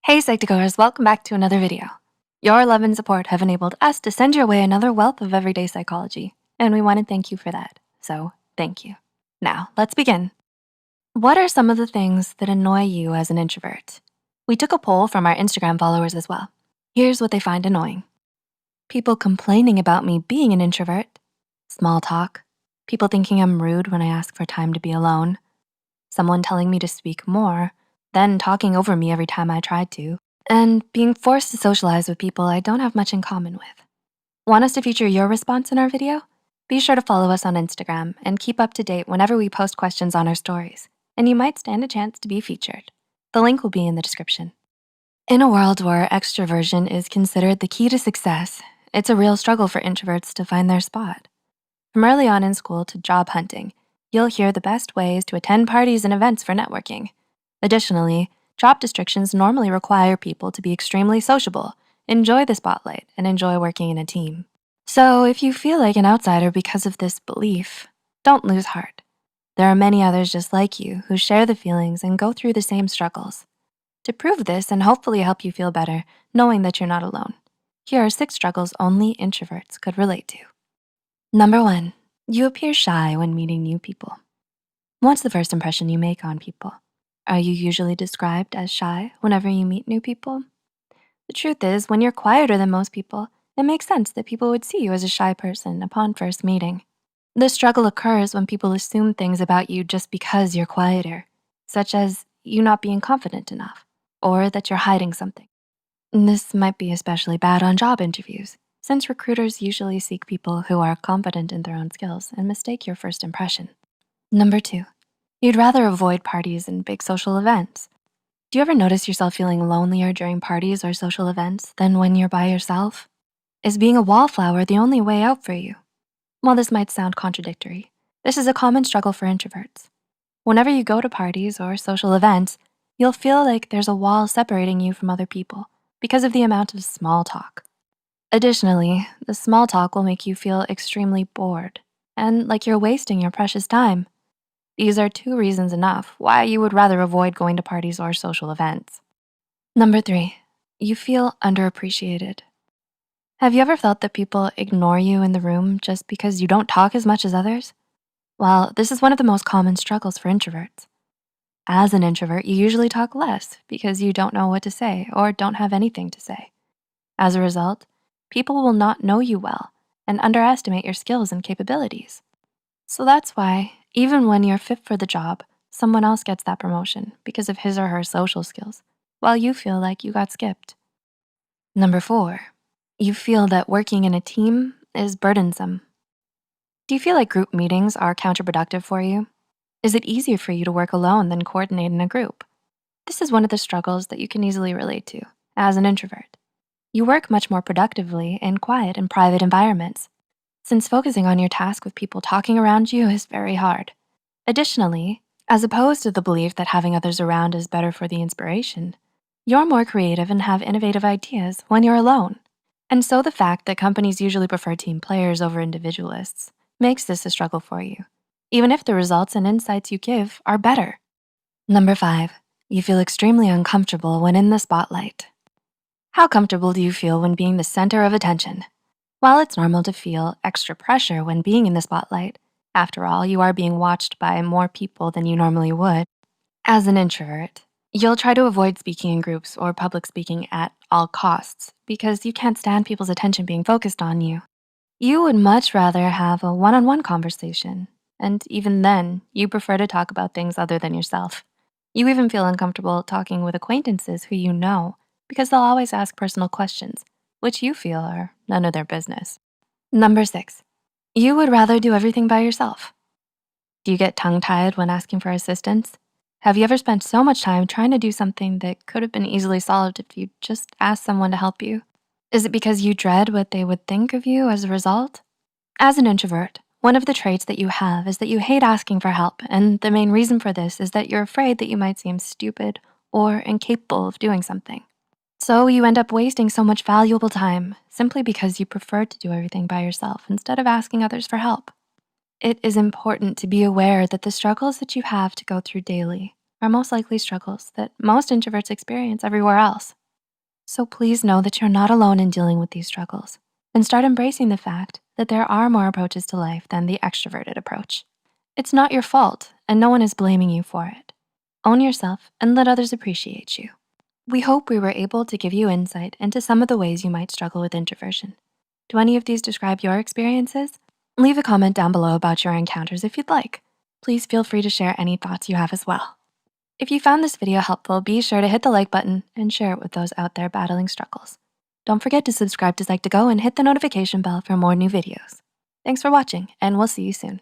Hey Psych2Goers, welcome back to another video. Your love and support have enabled us to send your way another wealth of everyday psychology, and we wanna thank you for that, so thank you. Now, let's begin. What are some of the things that annoy you as an introvert? We took a poll from our Instagram followers as well. Here's what they find annoying. People complaining about me being an introvert, small talk, people thinking I'm rude when I ask for time to be alone, someone telling me to speak more, then talking over me every time I tried to, and being forced to socialize with people I don't have much in common with. Want us to feature your response in our video? Be sure to follow us on Instagram and keep up to date whenever we post questions on our stories, and you might stand a chance to be featured. The link will be in the description. In a world where extroversion is considered the key to success, it's a real struggle for introverts to find their spot. From early on in school to job hunting, you'll hear the best ways to attend parties and events for networking. Additionally, job descriptions normally require people to be extremely sociable, enjoy the spotlight, and enjoy working in a team. So if you feel like an outsider because of this belief, don't lose heart. There are many others just like you who share the feelings and go through the same struggles. To prove this and hopefully help you feel better, knowing that you're not alone, here are 6 struggles only introverts could relate to. Number 1, you appear shy when meeting new people. What's the first impression you make on people? Are you usually described as shy whenever you meet new people? The truth is, when you're quieter than most people, it makes sense that people would see you as a shy person upon first meeting. This struggle occurs when people assume things about you just because you're quieter, such as you not being confident enough, or that you're hiding something. This might be especially bad on job interviews, since recruiters usually seek people who are confident in their own skills and mistake your first impression. Number 2, you'd rather avoid parties and big social events. Do you ever notice yourself feeling lonelier during parties or social events than when you're by yourself? Is being a wallflower the only way out for you? While this might sound contradictory, this is a common struggle for introverts. Whenever you go to parties or social events, you'll feel like there's a wall separating you from other people because of the amount of small talk. Additionally, the small talk will make you feel extremely bored and like you're wasting your precious time. These are 2 reasons enough why you would rather avoid going to parties or social events. Number 3, you feel underappreciated. Have you ever felt that people ignore you in the room just because you don't talk as much as others? Well, this is one of the most common struggles for introverts. As an introvert, you usually talk less because you don't know what to say or don't have anything to say. As a result, people will not know you well and underestimate your skills and capabilities. So that's why, even when you're fit for the job, someone else gets that promotion because of his or her social skills, while you feel like you got skipped. Number 4, you feel that working in a team is burdensome. Do you feel like group meetings are counterproductive for you? Is it easier for you to work alone than coordinate in a group? This is one of the struggles that you can easily relate to as an introvert. You work much more productively in quiet and private environments, since focusing on your task with people talking around you is very hard. Additionally, as opposed to the belief that having others around is better for the inspiration, you're more creative and have innovative ideas when you're alone. And so the fact that companies usually prefer team players over individualists makes this a struggle for you, even if the results and insights you give are better. Number 5, you feel extremely uncomfortable when in the spotlight. How comfortable do you feel when being the center of attention? While it's normal to feel extra pressure when being in the spotlight, after all, you are being watched by more people than you normally would. As an introvert, you'll try to avoid speaking in groups or public speaking at all costs because you can't stand people's attention being focused on you. You would much rather have a one-on-one conversation, and even then, you prefer to talk about things other than yourself. You even feel uncomfortable talking with acquaintances who you know because they'll always ask personal questions, which you feel are none of their business. Number 6, you would rather do everything by yourself. Do you get tongue-tied when asking for assistance? Have you ever spent so much time trying to do something that could have been easily solved if you just asked someone to help you? Is it because you dread what they would think of you as a result? As an introvert, one of the traits that you have is that you hate asking for help, and the main reason for this is that you're afraid that you might seem stupid or incapable of doing something. So you end up wasting so much valuable time simply because you prefer to do everything by yourself instead of asking others for help. It is important to be aware that the struggles that you have to go through daily are most likely struggles that most introverts experience everywhere else. So please know that you're not alone in dealing with these struggles and start embracing the fact that there are more approaches to life than the extroverted approach. It's not your fault and no one is blaming you for it. Own yourself and let others appreciate you. We hope we were able to give you insight into some of the ways you might struggle with introversion. Do any of these describe your experiences? Leave a comment down below about your encounters if you'd like. Please feel free to share any thoughts you have as well. If you found this video helpful, be sure to hit the like button and share it with those out there battling struggles. Don't forget to subscribe to Psych2Go and hit the notification bell for more new videos. Thanks for watching, and we'll see you soon.